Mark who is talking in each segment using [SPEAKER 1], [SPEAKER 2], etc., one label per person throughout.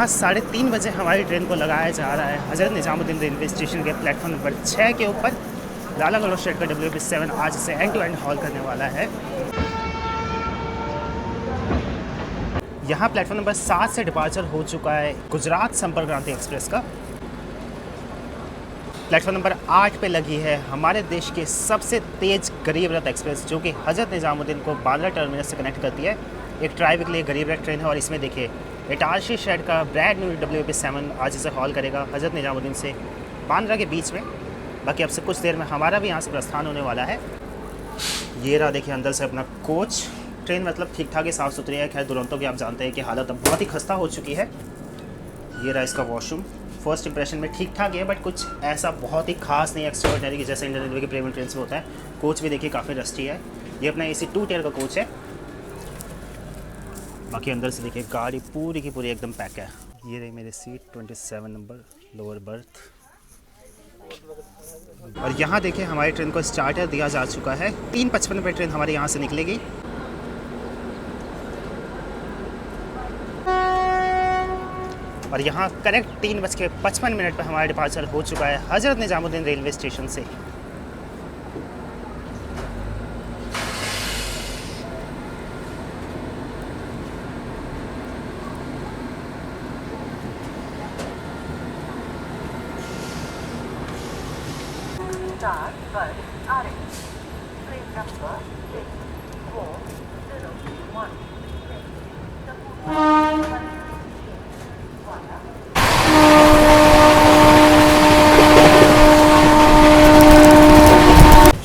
[SPEAKER 1] रात 3:30 बजे हमारी ट्रेन को लगाया जा रहा है हज़रत निज़ामुद्दीन रेलवे स्टेशन के प्लेटफॉर्म नंबर 6 के ऊपर। लाला गलोश शेड का WP7 आज इसे एंड टू एंड हॉल करने वाला है। यहाँ प्लेटफॉर्म नंबर 7 से डिपार्चर हो चुका है गुजरात संपर्क क्रांति एक्सप्रेस का। प्लेटफॉर्म नंबर 8 पे लगी है हमारे देश के सबसे तेज़ गरीब रथ एक्सप्रेस, जो कि हज़रत निज़ामुद्दीन को बांद्रा टर्मिनस से कनेक्ट करती है। एक ट्राई वीकली गरीब रथ ट्रेन है और इसमें देखिए इटारसी शेड का ब्रांड न्यू WP7 आज इसे हॉल करेगा हज़रत निज़ामुद्दीन से बांद्रा के बीच में। बाकी अब से कुछ देर में हमारा भी यहाँ से प्रस्थान होने वाला है। ये रहा देखिए अंदर से अपना कोच। ट्रेन मतलब ठीक ठाक ही साफ़ सुथरी है। खैर दुरंतों की आप जानते हैं कि हालत अब बहुत ही खस्ता हो चुकी है। ये रहा इसका वॉशरूम। फर्स्ट इंप्रेशन में ठीक ठाक है, बट कुछ ऐसा बहुत ही खास नहीं है एक्स्ट्राऑर्डिनरी, जैसे इंडियन रेलवे के प्रीमियम ट्रेन में होता है। कोच भी देखिए काफ़ी रस्टी है। ये अपना AC 2 टियर का कोच है। बाकी अंदर से देखिए गाड़ी पूरी की पूरी एकदम पैक है। ये रही मेरी सीट 27 नंबर लोअर बर्थ। और यहाँ देखिए हमारी ट्रेन को स्टार्टर दिया जा चुका है। 3:55 पर ट्रेन हमारे यहाँ से निकलेगी। और यहाँ करेक्ट 3:55 पर हमारा डिपार्चर हो चुका है हज़रत निज़ामुद्दीन रेलवे स्टेशन से।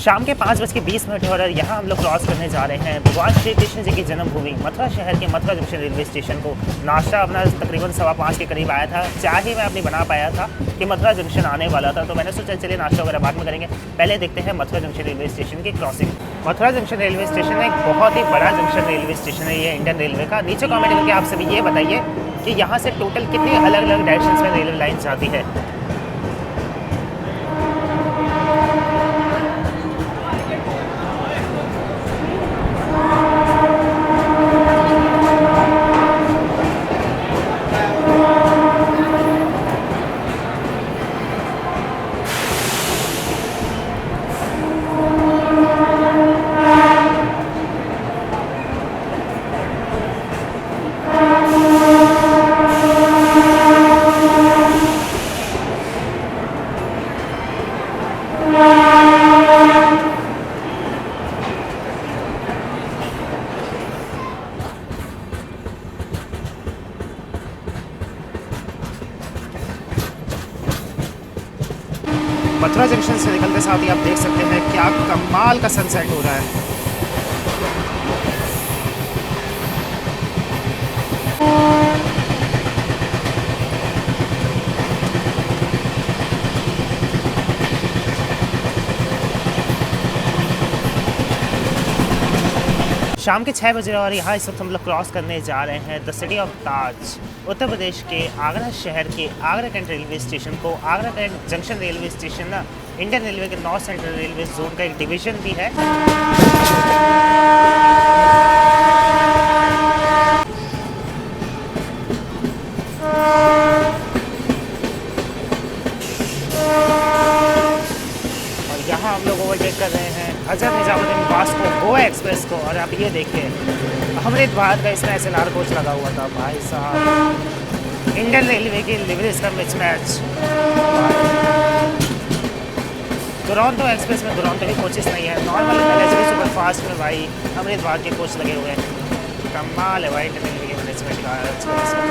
[SPEAKER 1] शाम के 5:20 और यहाँ हम लोग क्रॉस करने जा रहे हैं भगवान श्री कृष्ण जी की जन्मभूमि मथुरा शहर के मथुरा जंक्शन रेलवे स्टेशन को। नाश्ता अपना तकरीबन 5:15 के करीब आया था। चाय ही मैं अपनी बना पाया था कि मथुरा जंक्शन आने वाला था, तो मैंने सोचा चलिए नाश्ता वगैरह बाद में करेंगे, पहले देखते हैं मथुरा जंक्शन रेलवे स्टेशन की crossing. Mathura junction railway station एक बहुत ही बड़ा जंक्शन रेलवे स्टेशन है ये इंडियन रेलवे का। नीचे कॉमेंट करके आप सभी ये बताइए कि यहाँ से टोटल कितनी अलग अलग डायरेक्शन में रेलवे लाइन जाती है। मथुरा जंक्शन से निकलते साथ ही आप देख सकते हैं क्या कमाल का सनसेट हो रहा है। शाम के 6 बजे और यहाँ इस वक्त हम लोग क्रॉस करने जा रहे हैं the city of Taj, Uttar Pradesh के आगरा शहर के आगरा कैंट रेलवे स्टेशन को। Agra cantt junction railway station ना इंडियन रेलवे के नॉर्थ सेंट्रल रेलवे जोन का एक डिवीजन भी है। और यहाँ हम लोग ओवरटेक कर रहे हैं हज़रत निज़ामुद्दीन वास्को गोवा एक्सप्रेस को। और आप ये देखिए अहमदाबाद का इसमें SLR कोच लगा हुआ था। भाई साहब इंडियन रेलवे की लिवरेज का मिसमैच। दुरंतो एक्सप्रेस में दुरंतो के कोचेस नहीं है, नॉर्मल LHB सुपरफास्ट में भाई अहमदाबाद के कोच लगे हुए हैं। कमाल है भाई इंडियन रेलवे की मैनेजमेंट का एक्सप्रेस में।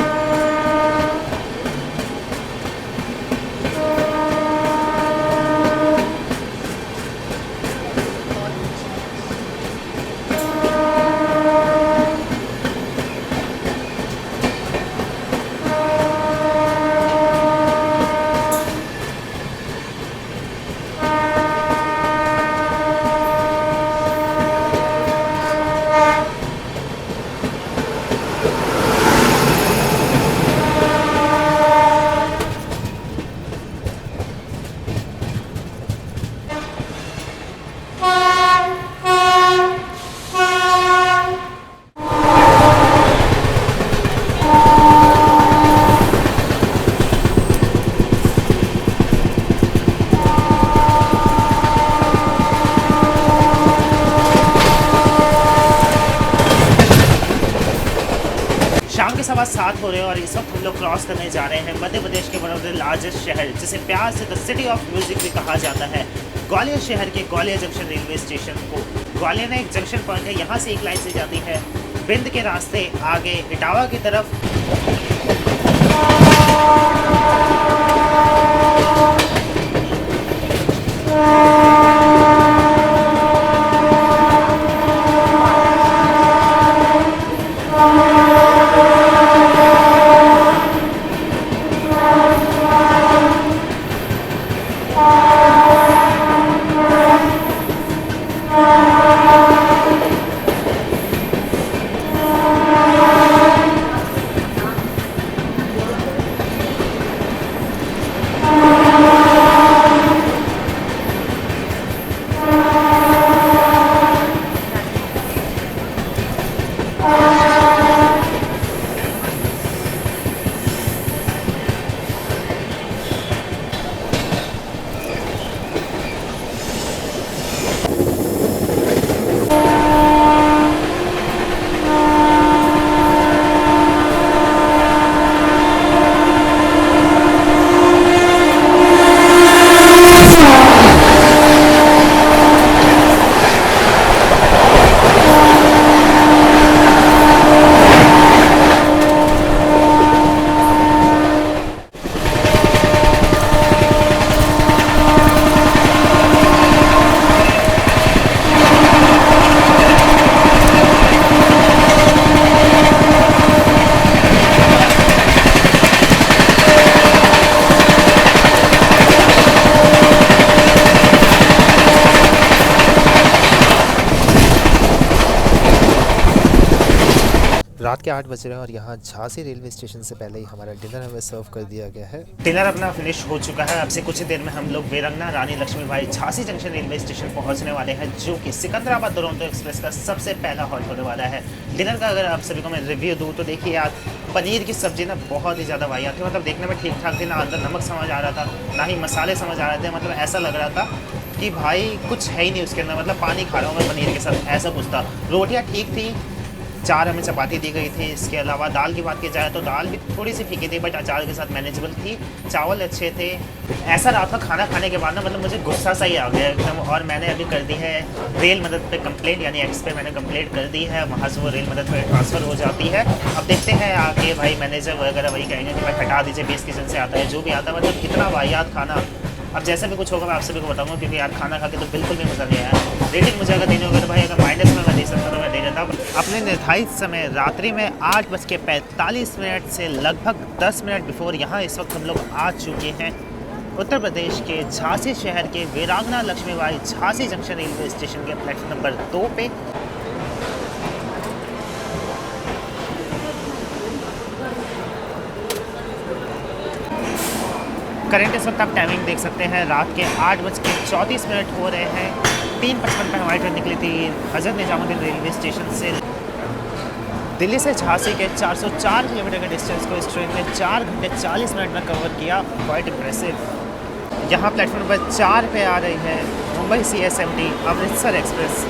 [SPEAKER 1] हो रहे हैं और इस वक्त हम लोग क्रॉस करने जा रहे हैं मध्य प्रदेश के वन ऑफ द लार्जेस्ट शहर, जिसे प्यार से द सिटी ऑफ म्यूजिक भी कहा जाता है, ग्वालियर शहर के ग्वालियर जंक्शन रेलवे स्टेशन को। ग्वालियर में एक जंक्शन पॉइंट है, यहाँ से एक लाइन से जाती है बिंद के रास्ते आगे इटावा की तरफ।
[SPEAKER 2] रात के 8 बज रहे हैं और यहाँ झांसी रेलवे स्टेशन से पहले ही हमारा डिनर हमें सर्व कर दिया गया है।
[SPEAKER 1] डिनर अपना फिनिश हो चुका है। अब से कुछ ही देर में हम लोग Veerangana Rani Lakshmibai Jhansi junction railway station पहुंचने वाले हैं, जो कि सिकंदराबाद दुरंतो एक्सप्रेस का सबसे पहला हॉल्ट होने वाला है। डिनर का अगर आप सभी को मैं रिव्यू दूँ तो देखिए यार, पनीर की सब्जी ना बहुत ही ज़्यादा वाहियात थी। मतलब देखने में ठीक ठाक थी, ना अंदर नमक समझ आ रहा था, ना ही मसाले समझ आ रहे थे। मतलब ऐसा लग रहा था कि भाई कुछ है ही नहीं उसके अंदर, मतलब पानी खा रहा हूँ मैं पनीर के साथ, ऐसा कुछ था। रोटियाँ ठीक थी, 4 हमें चपाती दी गई थी। इसके अलावा दाल की बात की जाए तो दाल भी थोड़ी सी फीकी थी, बट अचार के साथ मैनेजेबल थी। चावल अच्छे थे। ऐसा रात का खाना खाने के बाद ना मतलब मुझे गुस्सा सा ही आ गया एकदम, और मैंने अभी कर दी है रेल मदद पे कंप्लेंट, यानी एक्स पे मैंने कंप्लेंट कर दी है। वहाँ से वो रेल मदद पे ट्रांसफ़र हो जाती है। अब देखते हैं आगे भाई मैनेजर वगैरह वही कहेंगे कि भाई हटा दीजिए, बेस किचन से आता है जो भी आता है। मतलब इतना वाहियात खाना। अब जैसा भी कुछ होगा मैं आप सभी को बताऊंगा, क्योंकि यार खाना खा के तो बिल्कुल भी मज़ा नहीं आया। रेटिंग मुझे अगर देनी होगा तो भाई अगर माइनस में मैं दे सकता तो मैं दे देता। अपने निर्धारित समय रात्रि में 8:45 से लगभग 10 मिनट बिफोर यहाँ इस वक्त हम लोग आ चुके हैं उत्तर प्रदेश के झांसी शहर के Veerangana Lakshmibai Jhansi junction railway station के प्लेटफॉर्म नंबर 2 पे। करंट इस वक्त आप टाइमिंग देख सकते हैं, रात के 8:34 हो रहे हैं। 3:55 पर हमारी ट्रेन निकली थी हज़रत निजामुद्दीन रेलवे स्टेशन से। दिल्ली से झांसी के 404 किलोमीटर के डिस्टेंस को इस ट्रेन ने 4 घंटे 40 मिनट में कवर किया। Quite impressive. यहाँ प्लेटफॉर्म नंबर 4 पे आ रही है मुंबई CSMT अमृतसर एक्सप्रेस।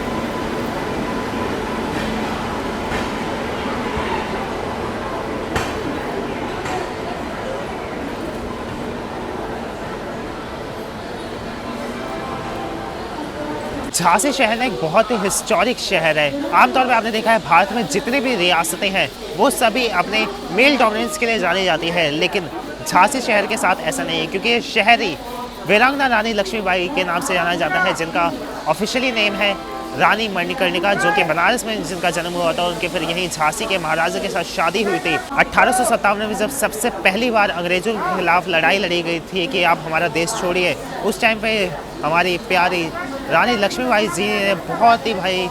[SPEAKER 1] झांसी शहर ना एक बहुत ही हिस्टोरिक शहर है। आमतौर पे आपने देखा है भारत में जितनी भी रियासतें हैं वो सभी अपने मेल डोमिनेंस के लिए जानी जाती है, लेकिन झांसी शहर के साथ ऐसा नहीं है, क्योंकि ये शहर ही वीरांगना रानी लक्ष्मीबाई के नाम से जाना जाता है, जिनका ऑफिशियली नेम है रानी मणिकर्णिका, जो कि बनारस में जिनका जन्म हुआ था। उनके फिर यहीं झांसी के महाराजा के साथ शादी हुई थी। 1857 में जब सबसे पहली बार अंग्रेजों के खिलाफ लड़ाई लड़ी गई थी कि आप हमारा देश छोड़िए, उस टाइम पे हमारी प्यारी रानी लक्ष्मीबाई जी ने बहुत ही भाई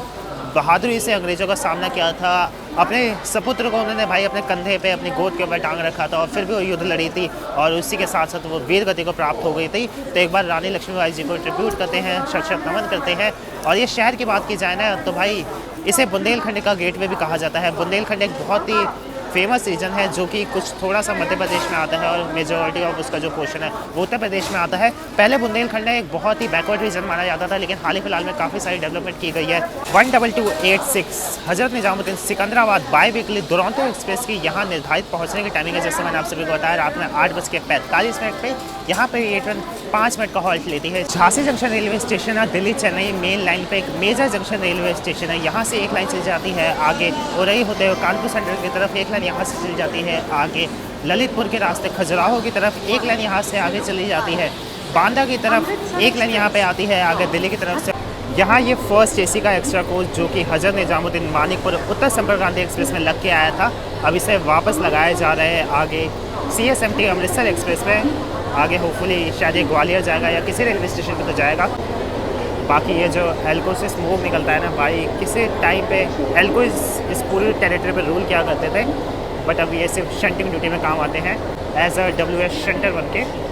[SPEAKER 1] बहादुरी से अंग्रेज़ों का सामना किया था। अपने सपुत्र को उन्होंने भाई अपने कंधे पे अपनी गोद के ऊपर टांग रखा था, और फिर भी वो युद्ध लड़ी थी, और उसी के साथ साथ वो वीर गति को प्राप्त हो गई थी। तो एक बार रानी लक्ष्मीबाई जी को ट्रिब्यूट करते हैं, शत नमन करते हैं। और ये शहर की बात की जाए ना तो भाई इसे बुंदेलखंड का गेटवे भी कहा जाता है। बुंदेलखंड एक बहुत ही फेमस रीजन है जो कि कुछ थोड़ा सा मध्य प्रदेश में आता है और मेजॉरिटी ऑफ उसका जो पोर्शन है वो उत्तर प्रदेश में आता है। पहले बुंदेलखंड एक बहुत ही बैकवर्ड रीजन माना जाता था, लेकिन हाल ही फिलहाल में काफ़ी सारी डेवलपमेंट की गई है। 12286 Hazrat Nizamuddin Secunderabad by weekly Duronto express की यहाँ निर्धारित पहुँचने की टाइमिंग है, जैसे मैंने आप सभी को बताया, रात में 8:45 पे यहाँ पे ये ट्रेन 5 मिनट का हॉल्ट लेती है। झांसी जंक्शन रेलवे स्टेशन है दिल्ली चेन्नई मेन लाइन पे एक मेजर जंक्शन रेलवे स्टेशन है। यहाँ से एक लाइन चल जाती है आगे औरई होते हुए कानपुर सेंट्रल की तरफ, एक लाइन यहाँ से चल जाती है आगे ललितपुर के रास्ते खजुराहो की तरफ, एक लाइन यहाँ से आगे चली जाती है बांदा की तरफ, एक लाइन यहाँ पे आती है आगे दिल्ली की तरफ से। यहाँ ये फर्स्ट एसी का एक्स्ट्रा कोच जो कि हजरत निजामुद्दीन मानिकपुर उत्तर संपर्क क्रांति एक्सप्रेस में लग के आया था, अब इसे वापस लगाया जा रहा है आगे CSMT अमृतसर एक्सप्रेस में। आगे होपफुली शायद ये ग्वालियर जाएगा या किसी रेलवे स्टेशन पे तो जाएगा। बाकी ये जो एल्को से स्मोक निकलता है ना भाई, किसी टाइम पे एल्को इस पूरी टेरिटरी पे रूल किया करते थे, बट अब ये सिर्फ शंटिंग ड्यूटी में काम आते हैं एज अ WS शंटर बन के।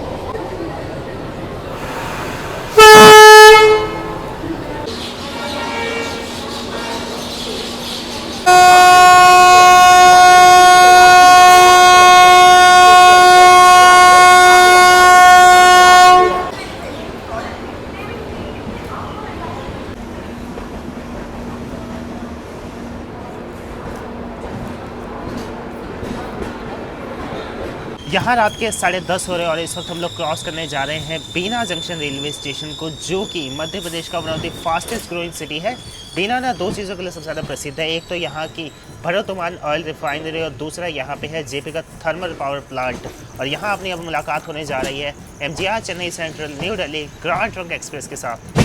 [SPEAKER 1] यहाँ रात के 10:30 हो रहे हैं और इस वक्त हम लोग क्रॉस करने जा रहे हैं बीना जंक्शन रेलवे स्टेशन को, जो कि मध्य प्रदेश का one of the fastest growing city है। बीना ना 2 चीज़ों के लिए सबसे ज़्यादा प्रसिद्ध है, एक तो यहाँ की भरोतमान ऑयल रिफाइनरी और दूसरा यहाँ पे है JP का थर्मल पावर प्लांट। और यहाँ अपनी अब मुलाकात होने जा रही है MGR Chennai central new Delhi grand trunk express के साथ।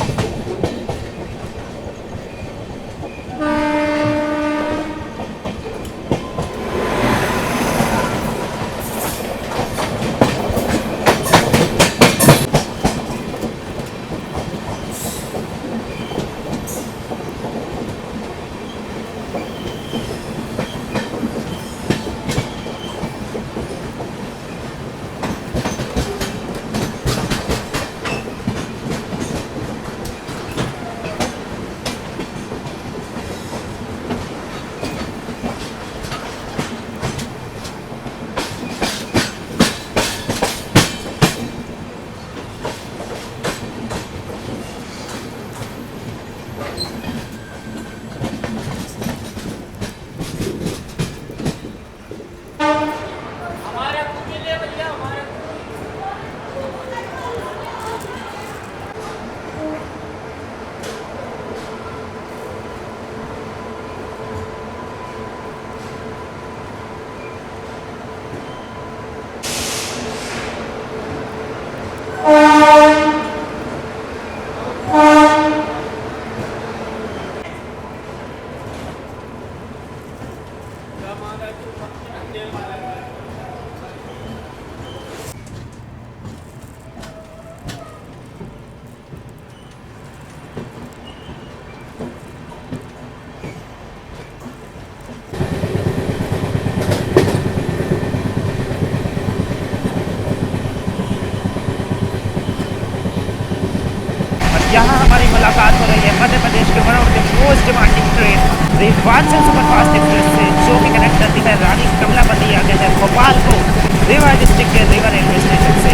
[SPEAKER 1] यहाँ हमारी मुलाकात हो रही है मध्य प्रदेश के one of the most demanding train Rewanchal superfast express से, जो कि कनेक्ट करती है रानी कमलापति आगे है भोपाल को रीवा डिस्ट्रिक्ट के रीवा रेलवे स्टेशन से।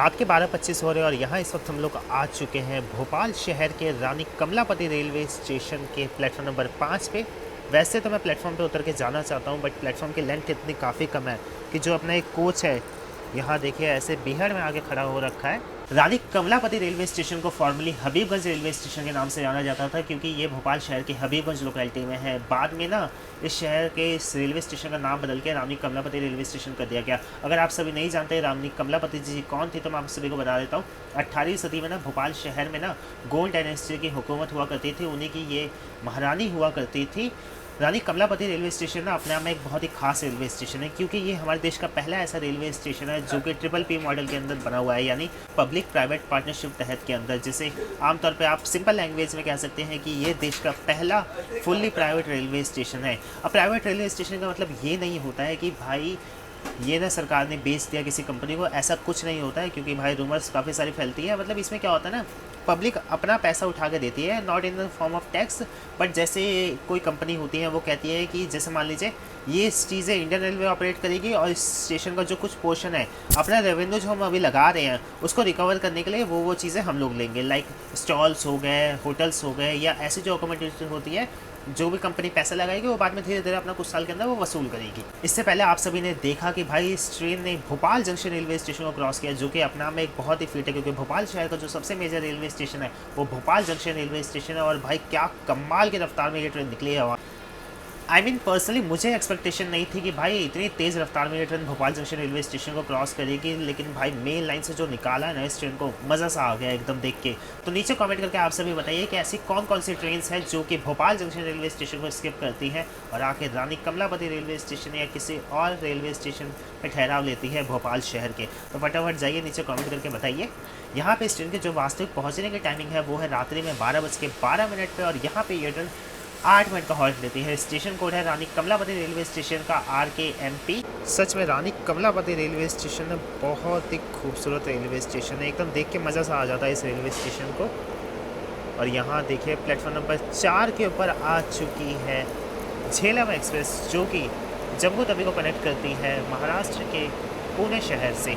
[SPEAKER 1] रात के 12:25 हो रहे हैं और यहाँ इस वक्त हम लोग आ चुके हैं भोपाल शहर के रानी कमलापति रेलवे स्टेशन के प्लेटफॉर्म नंबर 5 पे। वैसे तो मैं प्लेटफॉर्म पे उतर के जाना चाहता हूँ, बट प्लेटफॉर्म की लेंथ इतनी काफ़ी कम है कि जो अपना एक कोच है यहाँ देखिए ऐसे बीहड़ में आगे खड़ा हो रखा है। रानी कमलापति रेलवे स्टेशन को फॉर्मली हबीबगंज रेलवे स्टेशन के नाम से जाना जाता था, क्योंकि ये भोपाल शहर के हबीबगंज लोकेलिटी में है। बाद में ना इस शहर के इस रेलवे स्टेशन का नाम बदल के रानी कमलापति रेलवे स्टेशन कर दिया गया। अगर आप सभी नहीं जानते रानी कमलापति जी कौन थी तो मैं आप सभी को बता देता हूँ। 18वीं सदी में ना भोपाल शहर में ना गोंड डायनेस्टी की हुकूमत हुआ करती थी, उन्हीं की ये महारानी हुआ करती थी। रानी कमलापति रेलवे स्टेशन ना अपने आप में एक बहुत ही खास रेलवे स्टेशन है, क्योंकि ये हमारे देश का पहला ऐसा रेलवे स्टेशन है जो कि PPP मॉडल के अंदर बना हुआ है, यानी पब्लिक प्राइवेट पार्टनरशिप तहत के अंदर, जिसे आमतौर पे आप सिंपल लैंग्वेज में कह सकते हैं कि ये देश का पहला फुल्ली प्राइवेट रेलवे स्टेशन है। अब प्राइवेट रेलवे स्टेशन का मतलब ये नहीं होता है कि भाई ये ना सरकार ने बेच दिया किसी कंपनी को, ऐसा कुछ नहीं होता है, क्योंकि भाई रूमर्स काफ़ी सारी फैलती है। मतलब इसमें क्या होता है ना, पब्लिक अपना पैसा उठा के देती है, not in the form of tax, but जैसे कोई कंपनी होती है वो कहती है कि जैसे मान लीजिए ये चीज़ें इंडियन रेलवे ऑपरेट करेगी और इस स्टेशन का जो कुछ पोर्शन है अपना रेवेन्यू जो हम अभी लगा रहे हैं उसको रिकवर करने के लिए वो चीज़ें हम लोग लेंगे, लाइक स्टॉल्स हो गए, होटल्स हो गए, या ऐसी जो अकोमोडेशन होती है जो भी कंपनी पैसा लगाएगी वो बाद में धीरे धीरे अपना कुछ साल के अंदर वो वसूल करेगी। इससे पहले आप सभी ने देखा कि भाई इस ट्रेन ने भोपाल जंक्शन रेलवे स्टेशन को क्रॉस किया, जो कि अपना में एक बहुत ही फीट है, क्योंकि भोपाल शहर का जो सबसे मेजर रेलवे स्टेशन है वो भोपाल जंक्शन रेलवे स्टेशन है। और भाई क्या कमाल की रफ्तार में ये ट्रेन निकली है। आई मीन पर्सनली मुझे एक्सपेक्टेशन नहीं थी कि भाई इतनी तेज़ रफ्तार में ये train Bhopal junction railway station को क्रॉस करेगी, लेकिन भाई मेन लाइन से जो निकाला है ना इस ट्रेन को, मज़ा सा आ गया एकदम देख के। तो नीचे कमेंट करके आप सभी बताइए कि ऐसी कौन कौन सी ट्रेन हैं जो कि भोपाल जंक्शन रेलवे स्टेशन को स्किप करती हैं और आके रानी कमलापति रेलवे स्टेशन या किसी और रेलवे स्टेशन पर ठहराव लेती है भोपाल शहर के। तो फटाफट जाइए नीचे कमेंट करके बताइए। यहाँ पे इस ट्रेन के जो वास्तविक पहुँचने की टाइमिंग है वो है रात्रि में 12:12 पे, और यहाँ पे ये ट्रेन 8 मिनट का हॉल्ट लेती है। स्टेशन कोड है रानी कमलापति रेलवे स्टेशन का RKMP। सच में रानी कमलापति रेलवे स्टेशन बहुत ही खूबसूरत रेलवे स्टेशन है, एकदम देख के मज़ा सा आ जाता है इस रेलवे स्टेशन को। और यहाँ देखिए प्लेटफॉर्म नंबर 4 के ऊपर आ चुकी है झेलम एक्सप्रेस, जो कि जम्मू तवी को कनेक्ट करती है महाराष्ट्र के पुणे शहर से।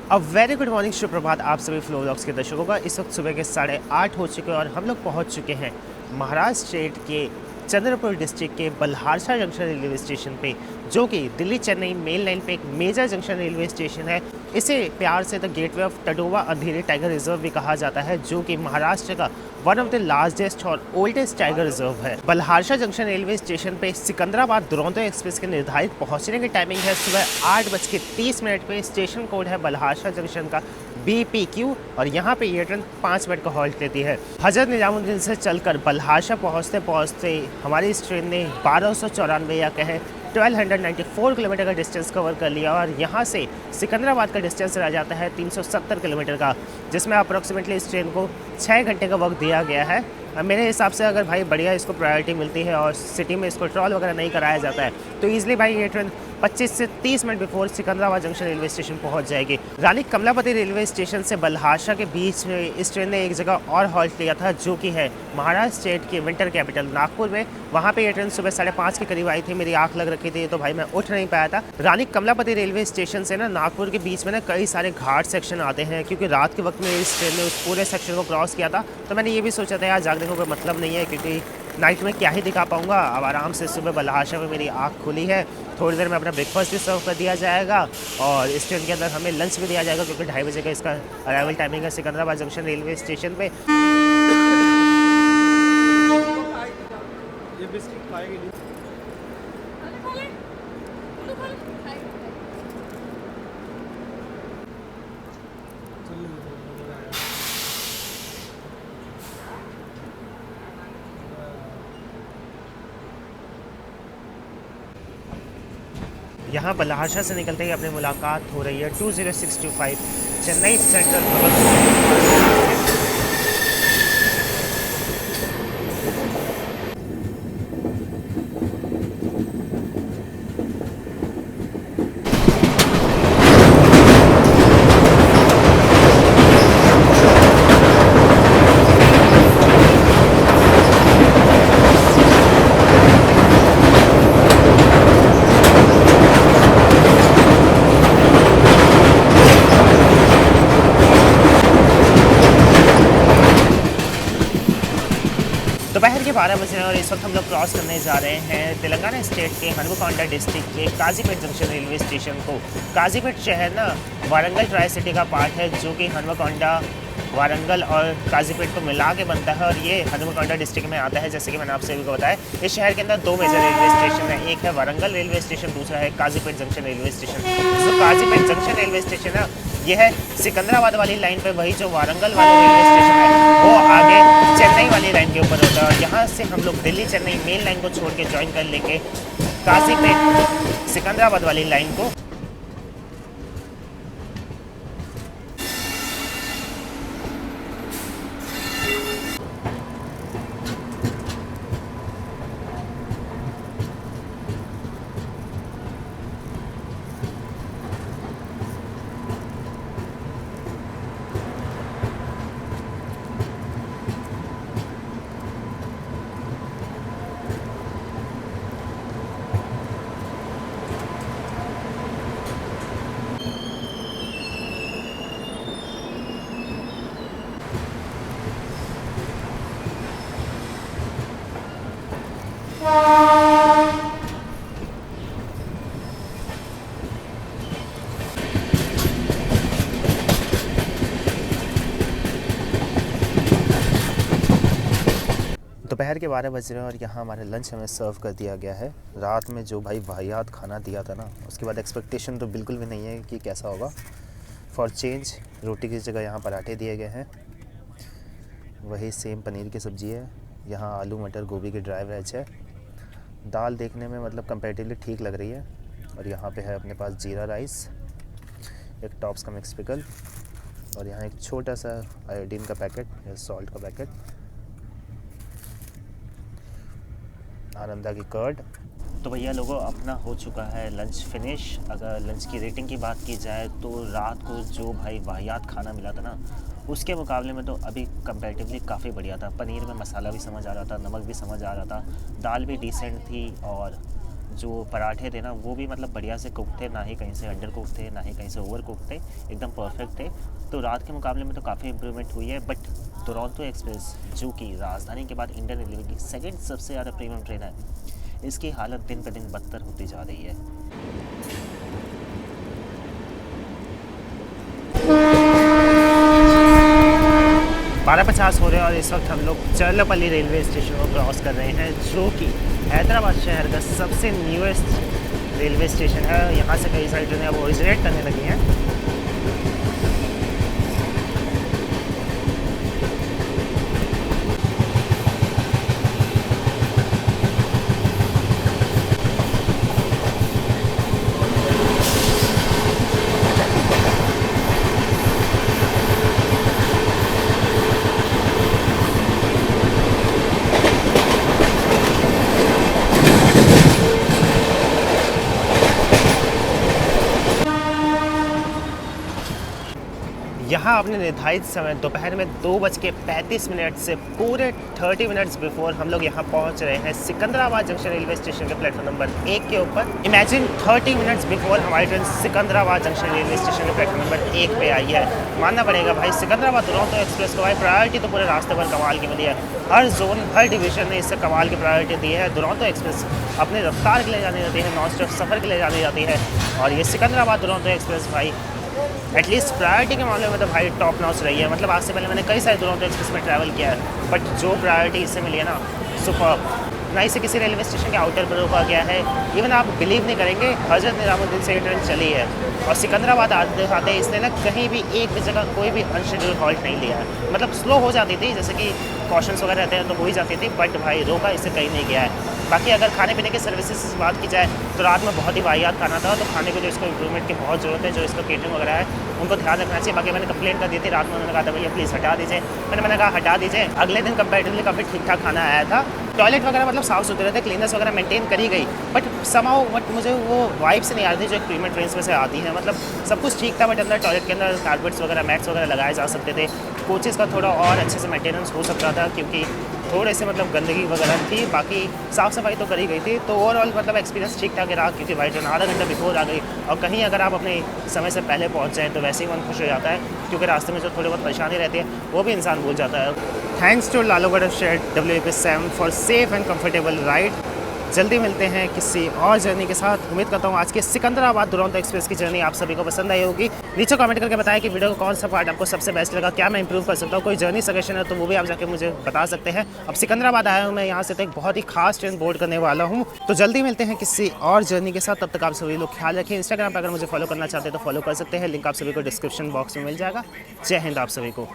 [SPEAKER 1] अब वेरी गुड मॉर्निंग, सुप्रभात आप सभी फ्लो व्लॉग्स के दर्शकों का। इस वक्त सुबह के 8:30 हो चुके हैं और हम लोग पहुंच चुके हैं महाराष्ट्र स्टेट के चंद्रपुर डिस्ट्रिक्ट के बल्हारशाह जंक्शन रेलवे स्टेशन पे, जो कि दिल्ली चेन्नई मेन लाइन पे एक मेजर जंक्शन रेलवे स्टेशन है। इसे प्यार से the gateway of Tadoba Andhari tiger reserve भी कहा जाता है, जो कि महाराष्ट्र का वन ऑफ द लार्जेस्ट और ओल्डेस्ट टाइगर रिजर्व है। बल्हारशाह जंक्शन रेलवे स्टेशन पे सिकंदराबाद दुरंतो एक्सप्रेस के निर्धारित पहुंचने की टाइमिंग है सुबह 8:30 पे। स्टेशन कोड है बल्हारशाह जंक्शन का BPQ, और यहाँ पे ये ट्रेन 5 मिनट का हॉल्ट लेती है। हजरत निजामुद्दीन से चलकर बल्हारशाह पहुँचते पहुँचते हमारी इस ट्रेन ने 1294 या कहें 1294 किलोमीटर का डिस्टेंस कवर कर लिया, और यहाँ से सिकंदराबाद का डिस्टेंस रह जाता है 370 किलोमीटर का, जिसमें अप्रॉक्सीमेटली इस ट्रेन को 6 घंटे का वक्त दिया गया है मेरे हिसाब से अगर भाई बढ़िया इसको प्रायोरिटी मिलती है और सिटी में इसको ट्रॉल वगैरह नहीं कराया जाता है तो ईजिली भाई ये ट्रेन 25 से 30 minute before Secunderabad junction railway station पहुंच जाएगी। रानी कमलापति रेलवे स्टेशन से बल्हाशा के बीच में इस ट्रेन ने एक जगह और हॉल्ट लिया था, जो कि है महाराष्ट्र स्टेट की विंटर कैपिटल नागपुर में। वहाँ पे ये ट्रेन सुबह 5:30 के करीब आई थी। मेरी आँख लग रखी थी तो भाई मैं उठ नहीं पाया था। रानी कमलापति रेलवे स्टेशन से ना नागपुर के बीच में ना कई सारे घाट सेक्शन आते हैं, क्योंकि रात के वक्त में इस ट्रेन ने उस पूरे सेक्शन को क्रॉस किया था। तो मैंने ये भी सोचा था यार जागने का कोई मतलब नहीं है, क्योंकि नाइट में क्या ही दिखा पाऊंगा। अब आराम से सुबह बल्हाशा में मेरी आँख खुली है, थोड़ी देर में अपना ब्रेकफास्ट भी सर्व कर दिया जाएगा और इस ट्रेन के अंदर हमें लंच भी दिया जाएगा, क्योंकि 2:30 बजे का इसका अराइवल टाइमिंग है सिकंदराबाद जंक्शन रेलवे स्टेशन पे।
[SPEAKER 3] ये बिस्किट खाएगी नहीं।
[SPEAKER 1] यहाँ बल्हाशा से निकलते ही अपनी मुलाकात हो रही है 20625 चेन्नई सेंट्रल। दोपहर के 12 बजे और इस वक्त हम लोग क्रॉस करने जा रहे हैं तेलंगाना स्टेट के हनुमकोंडा डिस्ट्रिक्ट के काजीपेट जंक्शन रेलवे स्टेशन को। काजीपेट शहर ना वारंगल ट्राई सिटी का पार्ट है, जो कि हनुमकोंडा, वारंगल और काजीपेट को मिला के बनता है और ये हनुमकोंडा डिस्ट्रिक्ट में आता है। जैसे कि मैंने आपसे अभी बताया, इस शहर के अंदर 2 मेजर रेलवे स्टेशन है, एक है वारंगल रेलवे स्टेशन, दूसरा है काजीपेट जंक्शन रेलवे स्टेशन। जो काजीपेट जंक्शन रेलवे स्टेशन है ये है सिकंदराबाद वाली लाइन पे, वही जो वारंगल वाला रेलवे स्टेशन है वो आगे चेन्नई वाली लाइन के ऊपर होता है। और यहाँ से हम लोग दिल्ली चेन्नई मेन लाइन को छोड़ के ज्वाइन कर लेंगे काजीपेट सिकंदराबाद वाली लाइन को। दोपहर के 12 बज रहे हैं और यहाँ हमारे लंच हमें सर्व कर दिया गया है। रात में जो भाई वाहियात खाना दिया था ना, उसके बाद एक्सपेक्टेशन तो बिल्कुल भी नहीं है कि कैसा होगा। फॉर चेंज रोटी की जगह यहाँ पराठे दिए गए हैं, वही सेम पनीर की सब्ज़ी है, यहाँ आलू मटर गोभी की ड्राई वेज है। दाल देखने में मतलब कंपैरेटिवली ठीक लग रही है। और यहाँ पे है अपने पास जीरा राइस, एक टॉप्स का मिक्स पिकल और यहाँ एक छोटा सा आयोडीन का पैकेट या सॉल्ट का पैकेट, आनंदा की कर्ड। तो भैया लोगों अपना हो चुका है लंच फिनिश। अगर लंच की रेटिंग की बात की जाए तो रात को जो भाई वाहियात खाना मिला था ना, उसके मुकाबले में तो अभी कंपैरेटिवली काफ़ी बढ़िया था। पनीर में मसाला भी समझ आ रहा था, नमक भी समझ आ रहा था, दाल भी डिसेंट थी और जो पराठे थे ना वो भी मतलब बढ़िया से कुक थे, ना ही कहीं से अंडर कुक थे ना ही कहीं से ओवर कुक थे, एकदम परफेक्ट थे। तो रात के मुकाबले में तो काफ़ी इम्प्रूवमेंट हुई है। बट दुरंतो एक्सप्रेस जो कि राजधानी के बाद इंडियन रेलवे की सेकंड सबसे ज़्यादा प्रीमियम ट्रेन है, इसकी हालत दिन पर दिन बदतर होती जा रही है। 12:50 हो रहे हैं और इस वक्त हम लोग चर्लपल्ली रेलवे स्टेशन को क्रॉस कर रहे हैं, जो कि हैदराबाद शहर का सबसे न्यूएस्ट रेलवे स्टेशन है। यहाँ से कई सारी ट्रेनें अब ओरिजिनेट करने लगी हैं। यहाँ अपने निर्धारित समय दोपहर में 2:35 से पूरे 30 मिनट्स बिफोर हम लोग यहाँ पहुँच रहे हैं सिकंदराबाद जंक्शन रेलवे स्टेशन के प्लेटफॉर्म नंबर 1 के ऊपर। इमेजिन 30 मिनट्स बिफोर हमारी train Secunderabad junction railway station के प्लेटफॉर्म नंबर 1 पे आई है। मानना पड़ेगा भाई, सिकंदराबाद दुरंतो एक्सप्रेस को भाई प्रायोरिटी तो पूरे रास्ते पर कमाल की मिली है। हर जोन, हर डिवीजन ने इससे कमाल की प्रायोरिटी दी है। दुरंतो एक्सप्रेस अपने रफ्तार के लिए जानी जाती है, नॉन स्टॉप सफ़र के लिए जानी जाती है, और ये सिकंदराबाद दुरंतो एक्सप्रेस भाई एटलीस्ट प्रायोरिटी के मामले में तो भाई टॉप नॉच रही है। मतलब आज से पहले मैंने कई सारे दुरंतो एक्सप्रेस में ट्रैवल किया है, बट जो प्रायोरिटी इससे मिली है ना, सुपर्ब। ना इसे किसी रेलवे स्टेशन के आउटर पर रोका गया है। इवन आप बिलीव नहीं करेंगे, हज़रत निज़ामुद्दीन से ये ट्रेन चली है और सिकंदराबाद आते आते इसने ना कहीं भी एक भी जगह कोई भी अनशेड्यूल हॉल्ट नहीं लिया है। मतलब स्लो हो जाती थी, जैसे कि कॉशंस वगैरह रहते हैं तो हो ही जाती थी, बट भाई रोका इससे कहीं नहीं गया है। बाकी अगर खाने पीने की सर्विसेज से बात की जाए तो रात में बहुत ही वाहियात खाना था, तो खाने को जो इसको इम्प्रूवमेंट की बहुत ज़रूरत है। जो इसका केटरिंग वगैरह है उनको ध्यान रखना चाहिए। बाकी मैंने कंप्लेंट कर दी थी रात में, उन्होंने कहा था भैया प्लीज़ हटा दीजिए। मैंने कहा हटा दीजिए। अगले दिन कंपेरेटिवली काफ़ी ठीक ठाक खाना आया था। टॉयलेट वगैरह मतलब साफ़ सुथरे थे, क्लीननेस वगैरह मेंटेन करी गई, बट समाओ बट मुझे वो वाइब से नहीं आ रही थी जो एक प्रीमियम ट्रेन में से आती है। मतलब सब कुछ ठीक था, बट अंदर टॉयलेट के अंदर कार्पेट्स वगैरह, मैट्स वगैरह लगाए जा सकते थे। कोचेज़ का थोड़ा और अच्छे से मेंटेनेंस हो सकता था, क्योंकि थोड़े से मतलब गंदगी वगैरह थी। बाकी साफ़ सफाई तो करी गई थी, तो ओवरऑल मतलब एक्सपीरियंस ठीक ठाक रहा, क्योंकि भाई ट्रेन आधा घंटा बिफोर आ गई। और कहीं अगर आप अपने समय से पहले पहुंच जाएँ तो वैसे ही मन खुश हो जाता है, क्योंकि रास्ते में जो थोड़ी बहुत परेशानी रहती है वो भी इंसान भूल जाता है। Thanks to Lalgarh shed WP7 for safe and comfortable ride. जल्दी मिलते हैं किसी और जर्नी के साथ। उम्मीद करता हूँ आज के सिकंदराबाद दुरंतो एक्सप्रेस की जर्नी आप सभी को पसंद आई होगी। नीचे कमेंट करके बताएं कि वीडियो का कौन सा पार्ट आपको सबसे बेस्ट लगा, क्या मैं इंप्रूव कर सकता हूँ। कोई जर्नी सजेशन है तो वो भी आप जाके मुझे बता सकते हैं। अब सिकंदराबाद आया हूँ मैं, यहाँ से तो एक बहुत ही खास ट्रेन बोर्ड करने वाला हूँ। तो जल्दी मिलते हैं किसी और जर्नी के साथ। तब तक आप सभी लोग ख्याल रखें। इंस्टाग्राम पर अगर मुझे फॉलो करना चाहते हैं तो फॉलो कर सकते हैं, लिंक आप सभी को डिस्क्रिप्शन बॉक्स में मिल जाएगा। जय हिंद आप सभी को।